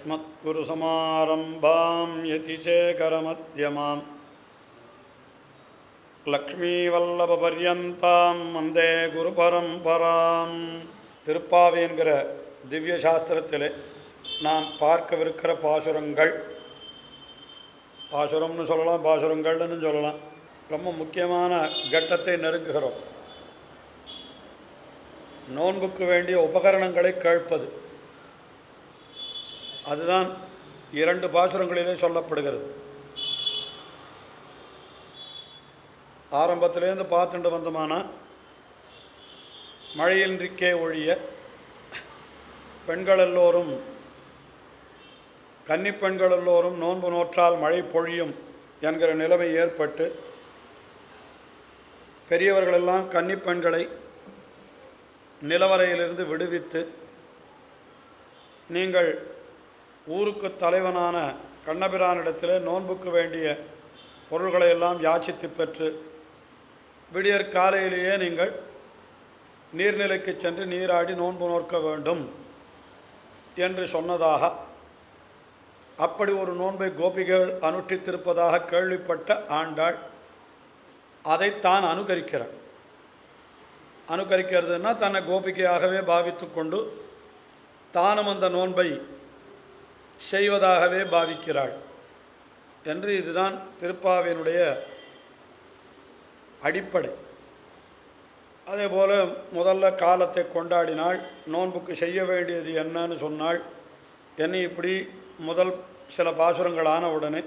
अस्मत्गुरुसमारम्भां यतिशेखरमध्यमां லக்ஷ்மீவல்லபபர்யந்தாं வந்தே குருபரம்பராம். திருப்பாவை என்கிற திவ்ய சாஸ்திரத்திலே நாம் பார்க்கவிருக்கிற பாசுரங்கள், பாசுரம்னு சொல்லலாம், பாசுரங்கள்னு சொல்லலாம். ரொம்ப முக்கியமான கட்டத்தை நெருங்குகிறோம். நோன்புக்கு வேண்டிய உபகரணங்களை கேட்பது, அதுதான் 2 பாசுரங்களிலே சொல்லப்படுகிறது. ஆரம்பத்திலேருந்து பார்த்துட்டு வந்தோமானா, மழையின்றிக்கே ஒழிய பெண்கள் எல்லோரும், கன்னிப்பெண்கள் எல்லோரும் நோன்பு நோற்றால் மழை பொழியும் என்கிற நிலைமை ஏற்பட்டு, பெரியவர்களெல்லாம் கன்னிப்பெண்களை நிலவரையிலிருந்து விடுவித்து, நீங்கள் ஊருக்கு தலைவனான கண்ணபிரானிடத்தில் நோன்புக்கு வேண்டிய பொருள்களை எல்லாம் யாச்சித்து பெற்று விடியற் காலையிலேயே நீங்கள் நீர்நிலைக்கு சென்று நீராடி நோன்பு நோற்க வேண்டும் என்று சொன்னதாக, அப்படி ஒரு நோன்பை கோபிகள் அனுஷ்டித்திருப்பதாக கேள்விப்பட்ட ஆண்டாள் அதைத்தான் அனுகரிக்கிறார். அனுகரிக்கிறதுனா தன்னை கோபிகையாகவே பாவித்து கொண்டு தானும் அந்த நோன்பை செய்வதாகவே பாவிக்கிறாள் என்று, இதுதான் திருப்பாவையினுடைய அடிப்படை. அதே போல் முதல்ல காலத்தை கொண்டாடினாள், நோன்புக்கு செய்ய வேண்டியது என்னன்னு சொன்னாள். என்னை இப்படி முதல் சில பாசுரங்களான உடனே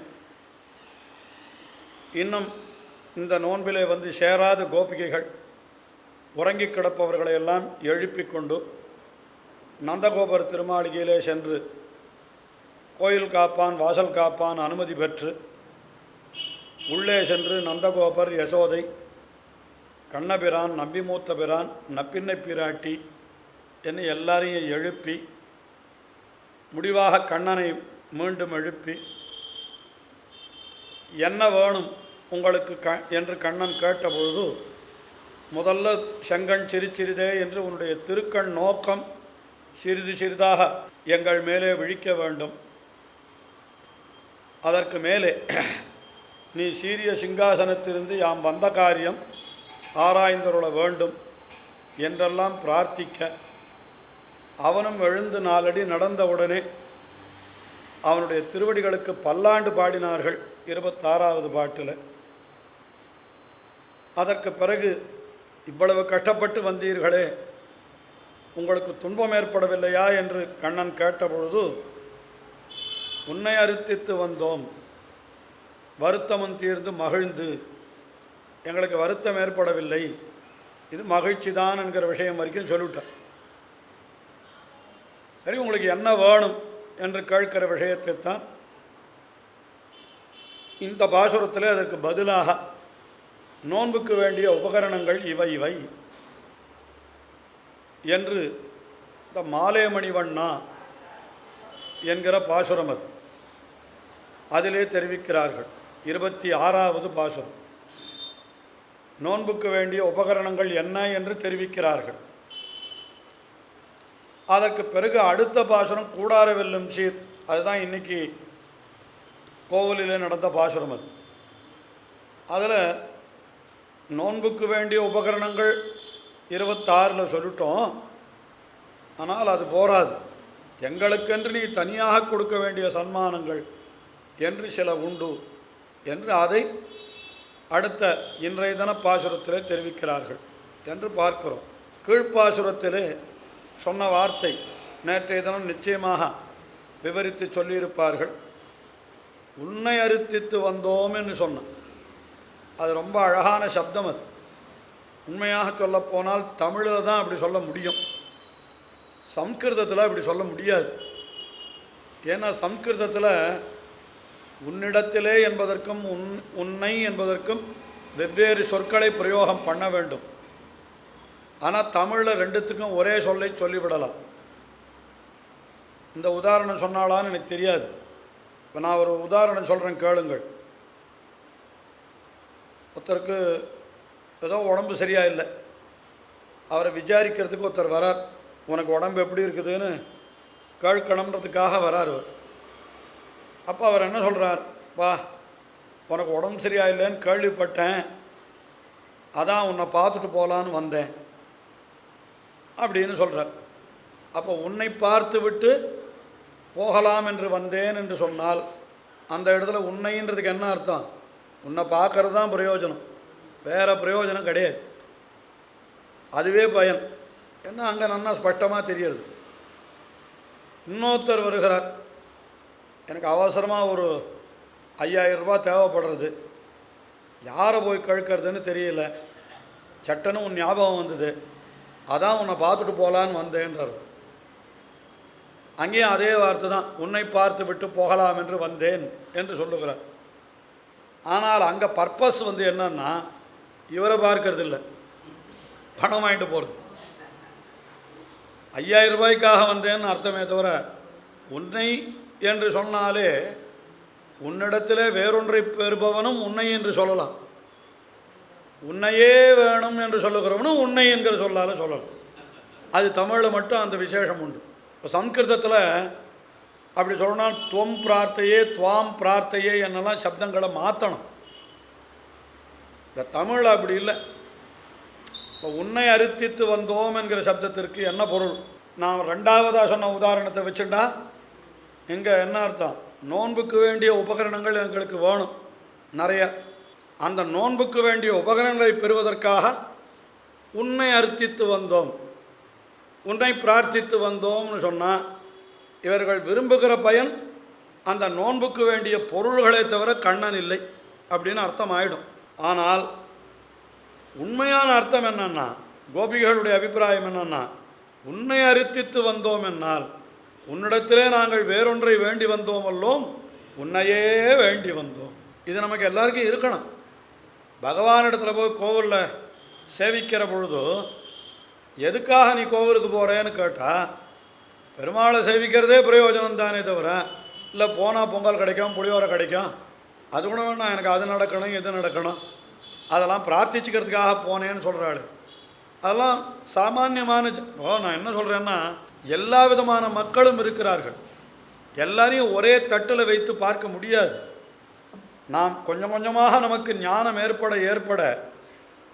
இன்னும் இந்த நோன்பிலே வந்து சேராத கோபிகைகள், உறங்கி கிடப்பவர்களையெல்லாம் எழுப்பிக் கொண்டு நந்தகோபர் திருமாளிகையிலே சென்று கோயில் காப்பான் வாசல் காப்பான் அனுமதி பெற்று உள்ளே சென்று நந்தகோபர், யசோதை, கண்ணபிரான், நம்பிமூத்த பிரான், நப்பின்னை பிராட்டி என்னை எல்லாரையும் எழுப்பி முடிவாக கண்ணனை மீண்டும் எழுப்பி, என்ன வேணும் உங்களுக்கு என்று கண்ணன் கேட்டபொழுது, முதல்ல செங்கண் சிறிதே என்று உன்னுடைய திருக்கண் நோக்கம் சிறிது சிறிதாக எங்கள் மேலே விழிக்க வேண்டும். அதற்கு மேலே நீ சீரிய சிங்காசனத்திலிருந்து யாம் வந்த காரியம் ஆராய்ந்தருள வேண்டும் என்றெல்லாம் பிரார்த்திக்க, அவனும் எழுந்து 4 அடி நடந்தவுடனே அவனுடைய திருவடிகளுக்கு பல்லாண்டு பாடினார்கள் 26வது பாட்டில். அதற்கு பிறகு, இவ்வளவு கஷ்டப்பட்டு வந்தீர்களே, உங்களுக்கு துன்பம் ஏற்படவில்லையா என்று கண்ணன் கேட்டபொழுது, உன்னை அறுத்தித்து வந்தோம், வருத்தமும் தீர்ந்து மகிழ்ந்து, எங்களுக்கு வருத்தம் ஏற்படவில்லை, இது மகிழ்ச்சி தான் என்கிற விஷயம் வரைக்கும் சொல்லிவிட்டார். சரி, உங்களுக்கு என்ன வேணும் என்று கேட்கிற விஷயத்தை தான் இந்த பாசுரத்தில் அதற்கு பதிலாக நோன்புக்கு வேண்டிய உபகரணங்கள் இவை இவை என்று இந்த மாலேமணிவண்ணா என்கிற பாசுரம் அதிலே தெரிவிக்கிறார்கள். 26வது பாசுரம் நோன்புக்கு வேண்டிய உபகரணங்கள் என்ன என்று தெரிவிக்கிறார்கள். அதற்கு பிறகு அடுத்த பாசுரம் கூடார வெல்லும் சீர், அதுதான் இன்றைக்கி கோவிலில் நடந்த பாசுரம். அதில் நோன்புக்கு வேண்டிய உபகரணங்கள் 26 சொல்லிட்டோம். ஆனால் அது போராது, எங்களுக்கென்று நீ தனியாக கொடுக்க வேண்டிய சன்மானங்கள் என்று சில உண்டு என்று அதை அடுத்த இன்றைய தின பாசுரத்திலே தெரிவிக்கிறார்கள் என்று பார்க்கிறோம். கீழ்ப்பாசுரத்திலே சொன்ன வார்த்தை நேற்றைய தினம் நிச்சயமாக விவரித்து சொல்லியிருப்பார்கள். உன்னை அறுத்தித்து வந்தோம் என்று சொன்ன, அது ரொம்ப அழகான சப்தம். அது உண்மையாக சொல்லப்போனால் தமிழில் தான் அப்படி சொல்ல முடியும், சம்ஸ்கிருதத்தில் அப்படி சொல்ல முடியாது. ஏன்னா சம்ஸ்கிருதத்தில் உன்னிடத்திலே என்பதற்கும் உன்னை என்பதற்கும் வெவ்வேறு சொற்களை பிரயோகம் பண்ண வேண்டும். ஆனால் தமிழில் 2த்துக்கும் ஒரே சொல்லை சொல்லிவிடலாம். இந்த உதாரணம் சொன்னாலான்னு எனக்கு தெரியாது. இப்போ நான் ஒரு உதாரணம் சொல்கிறேன், கேளுங்கள். ஒருத்தருக்கு ஏதோ உடம்பு சரியாக இல்லை, அவரை விசாரிக்கிறதுக்கு ஒருத்தர் வரார். உனக்கு உடம்பு எப்படி இருக்குதுன்னு கேட்கணுன்றதுக்காக வரார். அப்போ அவர் என்ன சொல்கிறார், வா உனக்கு உடம்பு சரியா இல்லைன்னு கேள்விப்பட்டேன், அதான் உன்னை பார்த்துட்டு போகலான்னு வந்தேன் அப்படின்னு சொல்கிறார். அப்போ உன்னை பார்த்து விட்டு போகலாம் என்று வந்தேன் என்று சொன்னால் அந்த இடத்துல உன்னைன்றதுக்கு என்ன அர்த்தம்? உன்னை பார்க்கறது தான் பிரயோஜனம், வேறு பிரயோஜனம் கிடையாது. அதுவே பயன். ஏன்னா அங்கே நல்லா ஸ்பஷ்டமாக தெரியுது. இன்னொருத்தர் வருகிறார், எனக்கு அவசரமாக ஒரு 5000 ரூபாய் தேவைப்படுறது, யாரை போய் கேட்கறதுன்னு தெரியல, சட்டன்னு உன் ஞாபகம் வந்தது, அதான் உன்னை பார்த்துட்டு போகலான்னு வந்தேன்றார். அங்கேயும் அதே வார்த்தை தான், உன்னை பார்த்து விட்டு போகலாம் என்று வந்தேன் என்று சொல்லுகிறார். ஆனால் அங்கே பர்பஸ் என்னன்னா இவரை பார்க்கறது இல்லை, பணம் வாங்கிட்டு போகிறது. 5000 ரூபாய்க்காக வந்தேன்னு அர்த்தமே தவிர, உன்னை என்று சொன்னாலே உன்னிடத்திலே வேறொன்றை பெறுபவனும் உன்னை என்று சொல்லலாம், உன்னையே வேணும் என்று சொல்லுகிறவனும் உன்னை என்கிற சொல்லால் சொல்லலாம். அது தமிழில் மட்டும் அந்த விசேஷம் உண்டு. இப்போ சம்ஸ்கிருதத்தில் அப்படி சொல்லணும், துவம் பிரார்த்தையே துவாம் பிரார்த்தையே என்னெல்லாம் சப்தங்களை மாற்றணும். இந்த தமிழ் அப்படி இல்லை. இப்போ உன்னை அரித்தித்து வந்தோம் என்கிற சப்தத்திற்கு என்ன பொருள்? நான் 2வதாக சொன்ன உதாரணத்தை வச்சுட்டா இங்கே என்ன அர்த்தம்? நோன்புக்கு வேண்டிய உபகரணங்கள் எங்களுக்கு வேணும் நிறைய. அந்த நோன்புக்கு வேண்டிய உபகரணங்களை பெறுவதற்காக உன்னை அர்த்தித்து வந்தோம், உன்னை பிரார்த்தித்து வந்தோம்னு சொன்னால் இவர்கள் விரும்புகிற பயன் அந்த நோன்புக்கு வேண்டிய பொருள்களை தவிர கண்ணன் இல்லை அப்படின்னு அர்த்தம் ஆகிடும். ஆனால் உண்மையான அர்த்தம் என்னன்னா, கோபிகளுடைய அபிப்பிராயம் என்னன்னா, உன்னை அரித்தித்து வந்தோம் என்னால் உன்னிடத்திலே நாங்கள் வேறொன்றை வேண்டி வந்தோம் அல்லோம், உன்னையே வேண்டி வந்தோம். இது நமக்கு எல்லாருக்கும் இருக்கணும். பகவானிடத்தில் போய் கோவிலில் சேவிக்கிற பொழுது எதுக்காக நீ கோவிலுக்கு போகிறேன்னு கேட்டால், பெருமாளை சேவிக்கிறதே பிரயோஜனம் தானே தவிர, இல்லை போனால் பொங்கல் கிடைக்கும், புளியோரை கிடைக்கும், அது கூட வேணாம், எனக்கு அது நடக்கணும் இது நடக்கணும், அதெல்லாம் பிரார்த்திச்சுக்கிறதுக்காக போனேன்னு சொல்கிறாள். அதெல்லாம் சாமானியமான. நான் என்ன சொல்கிறேன்னா, எல்லா விதமான மக்களும் இருக்கிறார்கள், எல்லாரையும் ஒரே தட்டில் வைத்து பார்க்க முடியாது. நாம் கொஞ்சம் கொஞ்சமாக நமக்கு ஞானம் ஏற்பட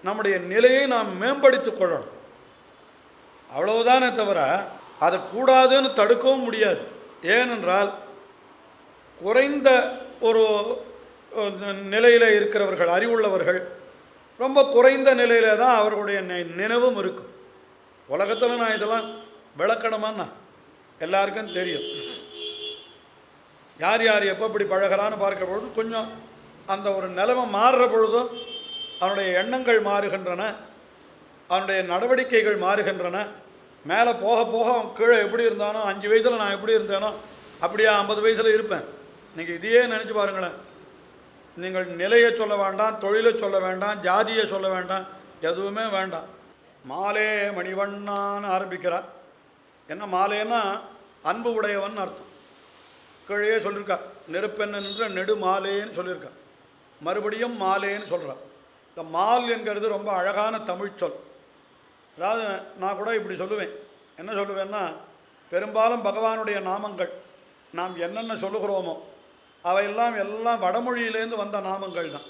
நம்முடைய நிலையை நாம் மேம்படுத்தி கொள்ளணும், அவ்வளவுதானே தவிர அதை கூடாதுன்னு தடுக்கவும் முடியாது. ஏனென்றால் குறைந்த ஒரு நிலையில் இருக்கிறவர்கள், அறிவுள்ளவர்கள், ரொம்ப குறைந்த நிலையில் தான் அவர்களுடைய நினைவும் இருக்கும். உலகத்தில் நான் இதெல்லாம் விளக்கணுமான்னா எல்லாருக்கும் தெரியும். யார் யார் எப்போ இப்படி பழகிறான்னு பார்க்குற பொழுது கொஞ்சம் அந்த ஒரு நிலைமை மாறுற பொழுதோ அவனுடைய எண்ணங்கள் மாறுகின்றன, அவனுடைய நடவடிக்கைகள் மாறுகின்றன. மேலே போக போக அவன் கீழே எப்படி இருந்தானோ, 5 வயசில் நான் எப்படி இருந்தேனோ அப்படியே 50 வயசில் இருப்பேன். நீங்கள் இதையே நினச்சி பாருங்களேன். நீங்கள் நிலையை சொல்ல வேண்டாம், தொழிலை சொல்ல வேண்டாம், ஜாதியை சொல்ல வேண்டாம், எதுவுமே வேண்டாம். மாலே மணிவண்ணான்னு ஆரம்பிக்கிறார். என்ன மாலேன்னா அன்பு உடையவன் அர்த்தம். கீழே சொல்லியிருக்கா, நெருப்பென்ற நெடு மாலேன்னு சொல்லியிருக்கா, மறுபடியும் மாலேன்னு சொல்கிறான். இந்த மால் என்கிறது ரொம்ப அழகான தமிழ் சொல். அதாவது நான் கூட இப்படி சொல்லுவேன். என்ன சொல்லுவேன்னா, பெரும்பாலும் பகவானுடைய நாமங்கள் நாம் என்னென்ன சொல்லுகிறோமோ அவையெல்லாம் எல்லாம் வடமொழியிலேருந்து வந்த நாமங்கள் தான்.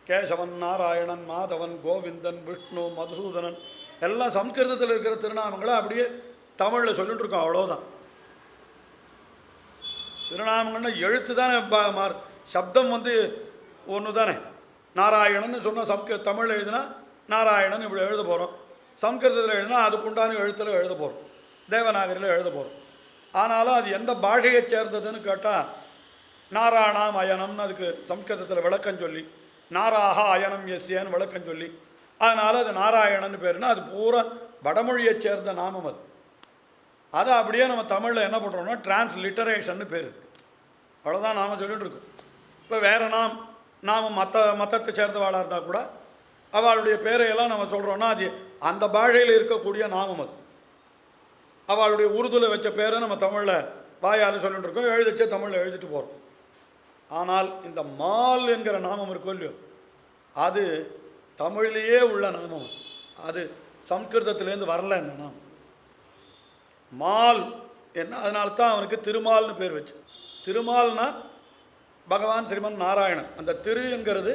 கேசவன், நாராயணன், மாதவன், கோவிந்தன், விஷ்ணு, மதுசூதனன் எல்லாம் சம்ஸ்கிருதத்தில் இருக்கிற திருநாமங்களை அப்படியே தமிழில் சொல்லிட்டு இருக்கோம், அவ்வளோதான். திருநாமங்கள்னா எழுத்து தானே சப்தம் ஒன்று தானே. நாராயணன் சொன்னால் தமிழில் எழுதினா நாராயணன் இப்படி எழுத போகிறோம், சம்ஸ்கிருதத்தில் எழுதினா அதுக்குண்டான எழுத்தில் எழுத போகிறோம், தேவநாகரியில் எழுத போகிறோம். ஆனாலும் அது எந்த பாஷையை சேர்ந்ததுன்னு கேட்டால் நாராயணம் அயனம்னு அதுக்கு சம்ஸ்கிருதத்தில் விளக்கம் சொல்லி, நாராஹா அயனம் எஸ்ஏன்னு விளக்கம் சொல்லி, அதனால் அது நாராயணன் பேருனா அது பூரா வடமொழியை சேர்ந்த நாமம். அதை அப்படியே நம்ம தமிழில் என்ன பண்ணுறோம்னா டிரான்ஸ்லிட்டரேஷன்னு பேர் இருக்குது, அவ்வளோதான் நாம் சொல்லிட்டு இருக்கோம். இப்போ வேறு நாம் மற்றத்தை சேர்ந்தவாளாக இருந்தால் கூட அவளுடைய பேரையெல்லாம் நம்ம சொல்கிறோன்னா அது அந்த பாஷையில் இருக்கக்கூடிய நாமம். அது அவளுடைய உருதுவில் வச்ச பேரை நம்ம தமிழில் வாயால் சொல்லிட்டு இருக்கோம், எழுதிச்சே தமிழில் எழுதிட்டு போகிறோம். ஆனால் இந்த மால் என்கிற நாமம் இருக்கோ இல்லையோ, அது தமிழ்லேயே உள்ள நாமம், அது சம்ஸ்கிருதத்திலேருந்து வரல. இந்த நாமம் மால் என்ன, அதனால தான் அவனுக்கு திருமால்னு பேர் வச்சு. திருமால்னா பகவான் ஸ்ரீமன் நாராயணன். அந்த திரு என்கிறது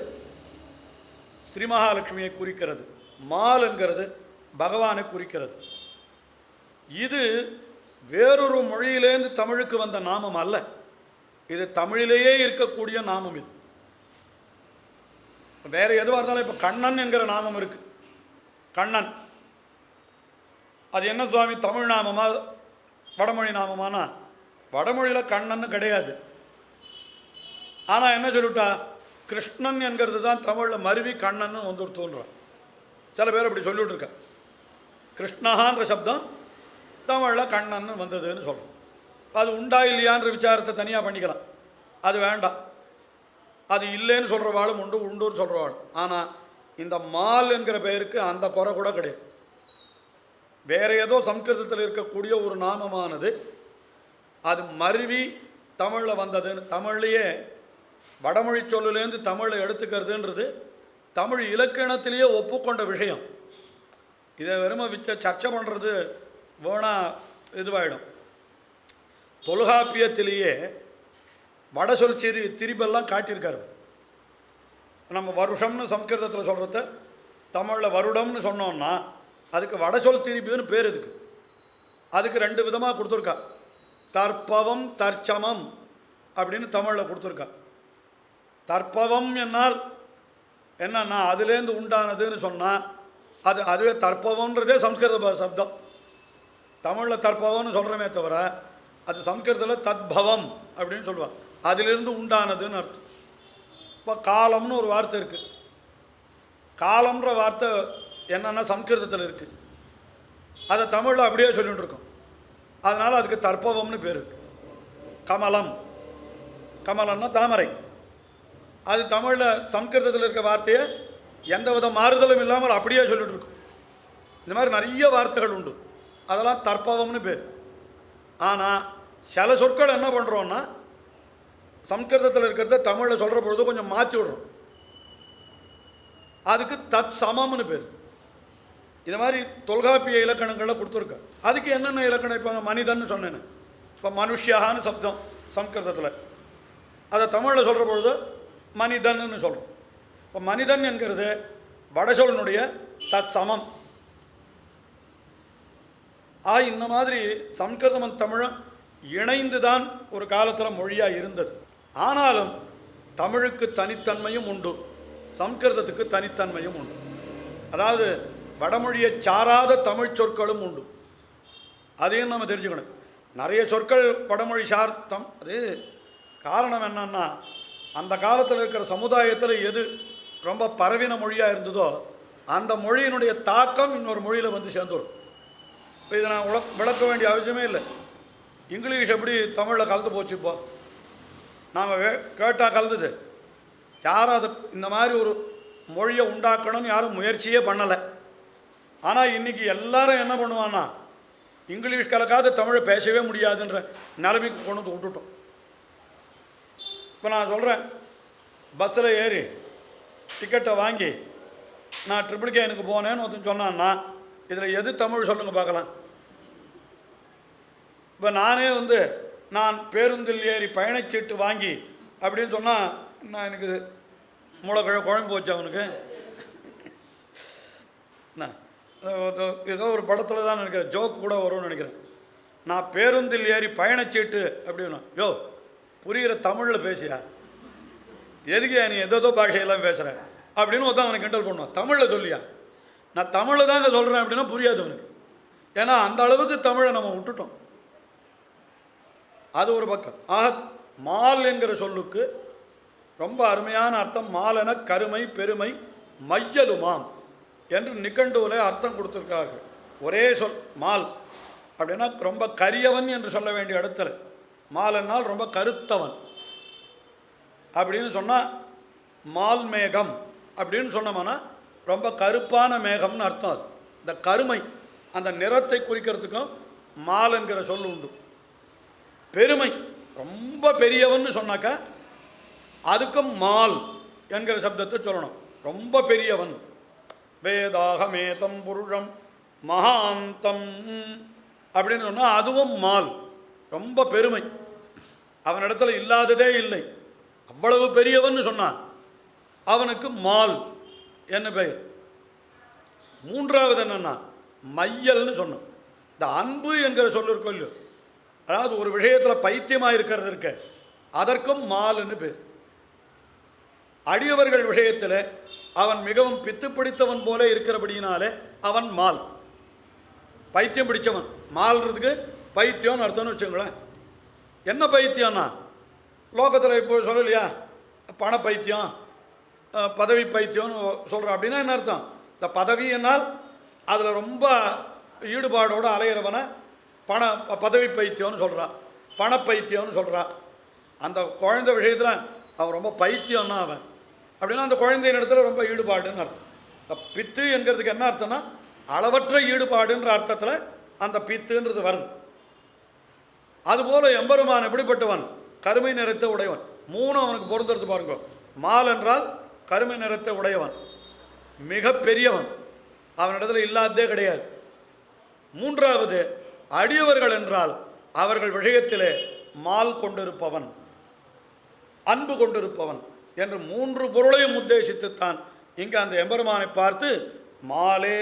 ஸ்ரீ மகாலட்சுமியை குறிக்கிறது, மால் என்கிறது பகவானை குறிக்கிறது. இது வேறொரு மொழியிலேருந்து தமிழுக்கு வந்த நாமம் அல்ல, இது தமிழிலேயே இருக்கக்கூடிய நாமம். இது வேறு எதுவாக இருந்தாலும் இப்போ கண்ணன் என்கிற நாமம் இருக்குது. கண்ணன் அது என்ன சுவாமி, தமிழ் நாமமா வடமொழி நாமமானா? வடமொழியில் கண்ணன்னு கிடையாது. ஆனால் என்ன சொல்லிவிட்டா, கிருஷ்ணன் என்கிறது தான் தமிழில் மருவி கண்ணன்னு வந்து தோன்றான். சில பேர் அப்படி சொல்லிவிட்ருக்க. கிருஷ்ணஹான்ற சப்தம் தமிழில் கண்ணன்னு வந்ததுன்னு சொல்கிறோம். அது உண்டா இல்லையான்ற விசாரத்தை தனியாக பண்ணிக்கலாம், அது வேண்டாம். அது இல்லைன்னு சொல்கிறவாளும் உண்டு, உண்டுன்னு சொல்கிறவாளும். ஆனால் இந்த மால் என்கிற பெயருக்கு அந்த குறை கூட கிடையாது. வேறு ஏதோ சம்ஸ்கிருதத்தில் இருக்கக்கூடிய ஒரு நாமமானது அது மருவி தமிழில் வந்ததுன்னு, தமிழ்லையே வடமொழி சொல்லுலேருந்து தமிழை எடுத்துக்கிறதுன்றது தமிழ் இலக்கணத்திலேயே ஒப்புக்கொண்ட விஷயம். இதை வெறுமை சர்ச்சை பண்ணுறது வேணால் இதுவாகிடும். தொல்காப்பியத்திலேயே வட சொல் திரிபெல்லாம் காட்டியிருக்காரு. நம்ம வருஷம்னு சம்ஸ்கிருதத்தில் சொல்கிறத தமிழில் வருடம்னு சொன்னோன்னா அதுக்கு வட சொல் திரிபுன்னு பேர். அதுக்கு 2 விதமாக கொடுத்துருக்கா. தற்பவம் தற்சமம் அப்படின்னு தமிழில் கொடுத்துருக்கா. தற்பவம் என்னால் என்னன்னா அதுலேருந்து உண்டானதுன்னு சொன்னால் அதுவே தற்பவம்ன்றதே சம்ஸ்கிருத சப்தம். தமிழில் தற்பவம்னு சொல்கிறோமே தவிர அது சம்ஸ்கிருதத்தில் தத்பவம் அப்படின்னு சொல்லுவாள், அதிலிருந்து உண்டானதுன்னு அர்த்தம். இப்போ காலம்னு ஒரு வார்த்தை இருக்குது. காலம்ன்ற வார்த்தை என்னென்னா சம்ஸ்கிருதத்தில் இருக்குது, அதை தமிழில் அப்படியே சொல்லிகிட்டு இருக்கோம். அதனால் அதுக்கு தற்பவம்னு பேர் இருக்குது. கமலம், கமலம்னா தாமரை, அது தமிழில் சம்ஸ்கிருதத்தில் இருக்க வார்த்தையை எந்த வித மாறுதலும் இல்லாமல் அப்படியே சொல்லிகிட்டு இருக்கோம். இந்த மாதிரி நிறைய வார்த்தைகள் உண்டு, அதெல்லாம் தற்பவம்னு பேர். ஆனால் சில சொற்கள் என்ன பண்ணுறோன்னா சம்ஸ்கிருதத்தில் இருக்கிறத தமிழில் சொல்கிற பொழுது கொஞ்சம் மாற்றி விடுறோம், அதுக்கு தத் சமம்னு பேர். இது மாதிரி தொல்காப்பிய இலக்கணங்களில் கொடுத்துருக்க. அதுக்கு என்னென்ன இலக்கணம்? இப்போ மனிதன்னு சொன்னேன்னு, இப்போ மனுஷியான்னு சப்தம் சம்ஸ்கிருதத்தில், அதை தமிழில் சொல்கிற பொழுது மனிதன்னு சொல்கிறோம். இப்போ மனிதன் என்கிறது வடசொல்னுடைய தத் சமம். இந்த மாதிரி சம்ஸ்கிருதமும் தமிழும் இணைந்து தான் ஒரு காலத்தில் மொழியாக இருந்தது. ஆனாலும் தமிழுக்கு தனித்தன்மையும் உண்டு, சம்ஸ்கிருதத்துக்கு தனித்தன்மையும் உண்டு. அதாவது வடமொழியை சாராத தமிழ் சொற்களும் உண்டு, அதையும் நம்ம தெரிஞ்சுக்கணும். நிறைய சொற்கள் வடமொழி சார்த்தம். அது காரணம் என்னன்னா, அந்த காலத்தில் இருக்கிற சமுதாயத்தில் எது ரொம்ப பரவின மொழியாக இருந்ததோ அந்த மொழியினுடைய தாக்கம் இன்னொரு மொழியில் வந்து சேர்ந்துடும். இப்போ இதை நான் விளக்க வேண்டிய அவசியமே இல்லை. இங்கிலீஷ் எப்படி தமிழில் கலந்து போச்சு? இப்போ நாம் கேட்டால் கலந்துது. யாரும் அதை இந்த மாதிரி ஒரு மொழியை உண்டாக்கணும்னு யாரும் முயற்சியே பண்ணலை. ஆனால் இன்றைக்கி எல்லாரும் என்ன பண்ணுவான்னா, இங்கிலீஷ் கலக்காத தமிழை பேசவே முடியாதுன்ற நிலைமைக்கு கொண்டு வந்து விட்டுட்டோம். இப்போ நான் சொல்கிறேன், பஸ்ஸில் ஏறி டிக்கெட்டை வாங்கி நான் ட்ரிபிள்கேனுக்கு போனேன்னு ஒருத்தன் சொன்னான்னா, இதில் எது தமிழ் சொல்லுங்கள் பார்க்கலாம். இப்போ நானே நான் பேருந்தில் ஏறி பயணச்சீட்டு வாங்கி அப்படின்னு சொன்னால் நான் எனக்கு குழம்பு போச்சு அவனுக்கு. ஏதோ ஒரு படத்தில் தான் நினைக்கிறேன், ஜோக் கூட வரும்னு நினைக்கிறேன். நான் பேருந்தில் ஏறி பயணச்சீட்டு அப்படின்னா, யோ புரிகிற தமிழில் பேசியா, எதுக்கு நீ எதோ பாஷையெல்லாம் பேசுகிற அப்படின்னு ஒருத்தான் அவனை கிண்டல் பண்ணுவான். தமிழில் சொல்லியா, நான் தமிழில் தாங்க சொல்கிறேன் அப்படின்னா புரியாது அவனுக்கு. ஏன்னா அந்த அளவுக்கு தமிழை நம்ம விட்டுட்டோம். அது ஒரு பக்கம். மால் என்கிற சொல்லுக்கு ரொம்ப அருமையான அர்த்தம். மாலென கருமை பெருமை மையலுமாம் என்று நிகண்டுவில் அர்த்தம் கொடுத்துருக்கார்கள். ஒரே சொல் மால் அப்படின்னா ரொம்ப கரியவன் என்று சொல்ல வேண்டிய இடத்துல மால் என்னால் ரொம்ப கருத்தவன் அப்படின்னு சொன்னால் மால் மேகம் அப்படின்னு சொன்னோம்னா ரொம்ப கருப்பான மேகம்னு அர்த்தம். அது இந்த கருமை அந்த நிறத்தை குறிக்கிறதுக்கும் மால் என்கிற சொல் உண்டு. பெருமை ரொம்ப பெரியவன் சொன்னாக்கா அதுக்கும் மால் என்கிற சப்தத்தை சொல்லணும். ரொம்ப பெரியவன், வேதாகமேதம் புருஷம் மகாந்தம் அப்படின்னு சொன்னால் அதுவும் மால், ரொம்ப பெருமை. அவனிடத்தில் இல்லாததே இல்லை, அவ்வளவு பெரியவன் சொன்னான். அவனுக்கு மால் என்ன பெயர். மூன்றாவது என்னன்னா மையல்னு சொன்னோம். இந்த அன்பு என்கிற சொல்லிருக்கோ இல்லையோ, அதாவது ஒரு விஷயத்தில் பைத்தியமாக இருக்கிறது இருக்க, அதற்கும் மால்னு பேர். அடியவர்கள் விஷயத்தில் அவன் மிகவும் பித்து பிடித்தவன் போல இருக்கிறபடியினாலே அவன் மால், பைத்தியம் பிடிச்சவன். மால்றதுக்கு பைத்தியம்னு அர்த்தம்னு வச்சுங்களேன். என்ன பைத்தியம்னா, லோகத்தில் இப்போ சொல்லலையா பண பைத்தியம், பதவி பைத்தியம்னு சொல்கிறோம். அப்படின்னா என்ன அர்த்தம்? இந்த பதவி என்னால் அதில் ரொம்ப ஈடுபாடோடு அலையிறவனை பதவி பைத்தியம்னு சொல்கிறான், பண பைத்தியம்னு சொல்கிறான். அந்த குழந்தை விஷயத்தில் அவன் ரொம்ப பைத்தியம்னா அவன் அப்படின்னா அந்த குழந்தையின் இடத்துல ரொம்ப ஈடுபாடுன்னு அர்த்தம். இந்த பித்து என்கிறதுக்கு என்ன அர்த்தம்னா அளவற்ற ஈடுபாடுன்ற அர்த்தத்தில் அந்த பித்துன்றது வருது. அதுபோல் எம்பெருமான் எப்படிப்பட்டவன்? கருமை நிறத்தை உடையவன். மூணு அவனுக்கு பொருந்துறது பாருங்க. மால் என்றால் கருமை நிறத்தை உடையவன், மிக பெரியவன், அவனிடத்தில் இல்லாததே கிடையாது. மூன்றாவது அடியவர்கள் என்றால் அவர்கள் விஷயத்திலே மால் கொண்டிருப்பவன், அன்பு கொண்டிருப்பவன் என்று மூன்று பொருளையும் உத்தேசித்துத்தான் இங்கே அந்த எம்பெருமானை பார்த்து மாலே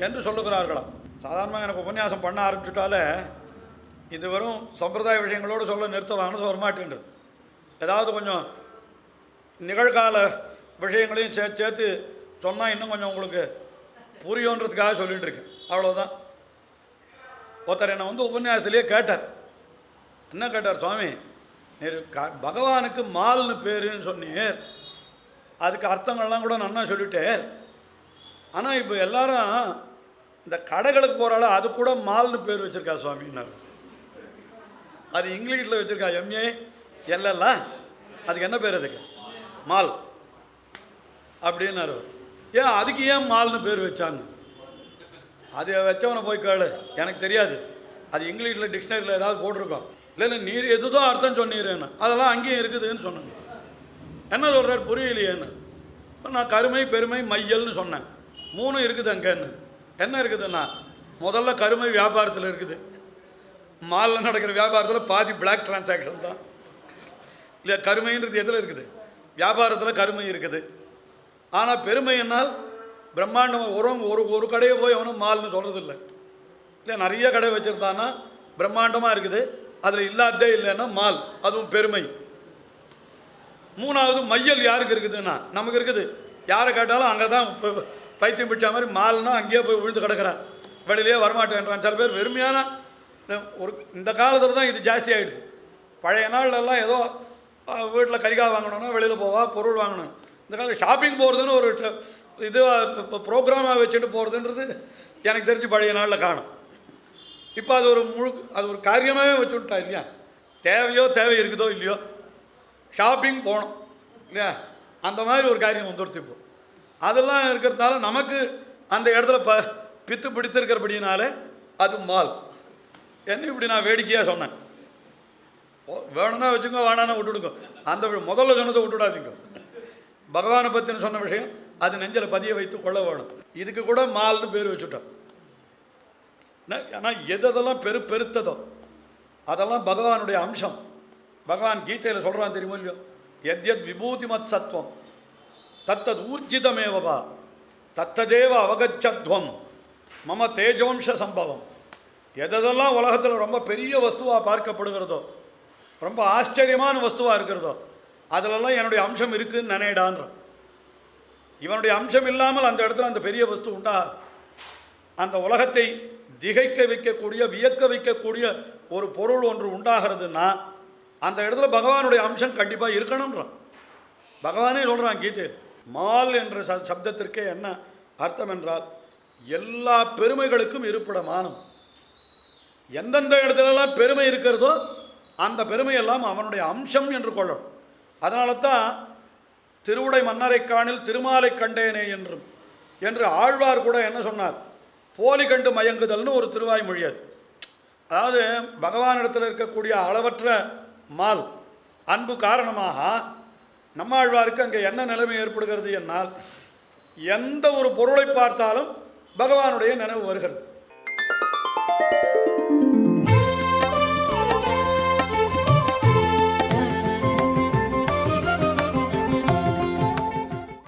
என்று சொல்லுகிறார்களாம். சாதாரணமாக எனக்கு உபன்யாசம் பண்ண ஆரம்பிச்சுட்டாலே இது வெறும் சம்பிரதாய விஷயங்களோடு சொல்ல நிறுத்தவாங்கன்னு வரமாட்டேன்றது. ஏதாவது கொஞ்சம் நிகழ்கால விஷயங்களையும் சேர்த்து சொன்னால் இன்னும் கொஞ்சம் உங்களுக்கு புரியுன்றதுக்காக சொல்லிகிட்டு இருக்கேன், அவ்வளோதான். ஒருத்தர் என்னை உபன்யாசத்துலேயே கேட்டார். என்ன கேட்டார்? சுவாமி, நீர் பகவானுக்கு மால்னு பேருன்னு சொன்னீர், அதுக்கு அர்த்தங்கள்லாம் கூட நன்னா சொல்லிட்டேர். ஆனால் இப்போ எல்லாரும் இந்த கடைகளுக்கு போகிறால அது கூட மால்னு பேர் வச்சுருக்கா சுவாமின்னார். அது இங்கிலீஷில் வச்சுருக்கா, எம்ஏ எல்எல்ல, அதுக்கு என்ன பேர்? அதுக்கு மால் அப்படின்னாரு. ஏன் அதுக்கு ஏன் மால்னு பேர் வச்சான்னு? அது வச்சவனை போய் கேளு, எனக்கு தெரியாது. அது இங்கிலீஷில் டிக்ஷனரியில் ஏதாவது போட்டிருக்கோம். இல்லை நீர் எதுதான் அர்த்தம் சொன்னீரேன்னு, அதெல்லாம் அங்கேயும் இருக்குதுன்னு சொன்னாங்க. என்ன சொல்கிறார் புரியலையேன்னு. நான் கருமை பெருமை மையல்னு சொன்னேன், மூணு இருக்குது அங்கேன்னு. என்ன இருக்குதுன்னா, முதல்ல கருமை வியாபாரத்தில் இருக்குது, மாலில் நடக்கிற வியாபாரத்தில் பாதி பிளாக் டிரான்சாக்ஷன் தான். இல்லை கருமைன்றது எதில் இருக்குது? வியாபாரத்தில் கருமை இருக்குது. ஆனால் பெருமை என்னால் பிரம்மாண்டம் ஒரு கடையை போய் அவனும் மால்னு சொல்கிறதில்லை. இல்லை நிறைய கடை வச்சுருந்தான்னா பிரம்மாண்டமாக இருக்குது, அதில் இல்லாததே இல்லைன்னா மால், அதுவும் பெருமை. மூணாவது மையல் யாருக்கு இருக்குதுன்னா நமக்கு இருக்குது. யாரை கேட்டாலும் அங்கே தான் பைத்தியம் பிடிச்ச மாதிரி மால்னா அங்கேயே போய் விழுந்து கிடக்கிறான், வெளியிலே வரமாட்டேன்றான். சில பேர் வெறுமையான ஒரு இந்த காலத்தில் தான் இது ஜாஸ்தி ஆகிடுது. பழைய நாள்லாம் ஏதோ வீட்டில் கறிக்காய் வாங்கணுன்னா வெளியில் போவா, பொருள் வாங்கணும். இந்த காலத்தில் ஷாப்பிங் போகிறதுன்னு ஒரு இது ப்ரோக்ராமாக வச்சுட்டு போகிறதுன்றது எனக்கு தெரிஞ்சு பழைய நாளில் காணும். இப்போ அது ஒரு காரியமாகவே வச்சுட்டா இல்லையா? தேவை இருக்குதோ இல்லையோ ஷாப்பிங் போகணும் இல்லையா, அந்த மாதிரி ஒரு காரியம் வந்துடுத்து. இப்போ அதெல்லாம் இருக்கிறதுனால நமக்கு அந்த இடத்துல பித்து பிடித்திருக்கிறபடினாலே அது மால். என்ன இப்படி நான் வேடிக்கையாக சொன்னேன். வேணும்னா வச்சுக்கோ, வேணான்னா விட்டுடுங்க. அந்த முதல்ல சொன்னதை விட்டுடாதீங்க. பகவானை பற்றின சொன்ன விஷயம் அது நெஞ்சில் பதிய வைத்து கொள்ள வேணும். இதுக்கு கூட மால்னு பேர் வச்சுட்டோம். ஆனால் எதெல்லாம் பெருத்ததோ அதெல்லாம் பகவானுடைய அம்சம். பகவான் கீதையில் சொல்கிறான் தெரியுமோ இல்லையோ, எத்யத் விபூதிமத் சத்வம் தத்தது ஊர்ஜிதமேவா தத்ததேவ அவகச்சத்வம் மம தேஜோம்ச சம்பவம். எதெல்லாம் உலகத்தில் ரொம்ப பெரிய வஸ்துவாக பார்க்கப்படுகிறதோ, ரொம்ப ஆச்சரியமான வஸ்துவாக இருக்கிறதோ, அதிலெல்லாம் என்னுடைய அம்சம் இருக்குதுன்னு நினைடான்றான். இவனுடைய அம்சம் இல்லாமல் அந்த இடத்துல அந்த பெரிய வஸ்து உண்டா? அந்த உலகத்தை திகைக்க வைக்கக்கூடிய, வியக்க வைக்கக்கூடிய ஒரு பொருள் ஒன்று உண்டாகிறதுனா அந்த இடத்துல பகவானுடைய அம்சம் கண்டிப்பாக இருக்கணுன்றான். பகவானே சொல்கிறான் கீதை. மால் என்ற சப்தத்திற்கே என்ன அர்த்தம் என்றால் எல்லா பெருமைகளுக்கும் இருப்பிடமானம். எந்தெந்த இடத்துலலாம் பெருமை இருக்கிறதோ அந்த பெருமையெல்லாம் அவனுடைய அம்சம் என்று கொள்ளணும். அதனால தான் திருவுடை மன்னரை காணில் திருமாலை கண்டேனே என்று ஆழ்வார் கூட என்ன சொன்னார்? போலி கண்டு மயங்குதல்னு ஒரு திருவாய்மொழி. அது அதாவது பகவானிடத்தில் இருக்கக்கூடிய அளவற்ற மால் அன்பு காரணமாக நம்மாழ்வாருக்கு அங்கே என்ன நிலைமை ஏற்படுகிறது என்னால் எந்த ஒரு பொருளை பார்த்தாலும் பகவானுடைய நினைவு வருகிறது.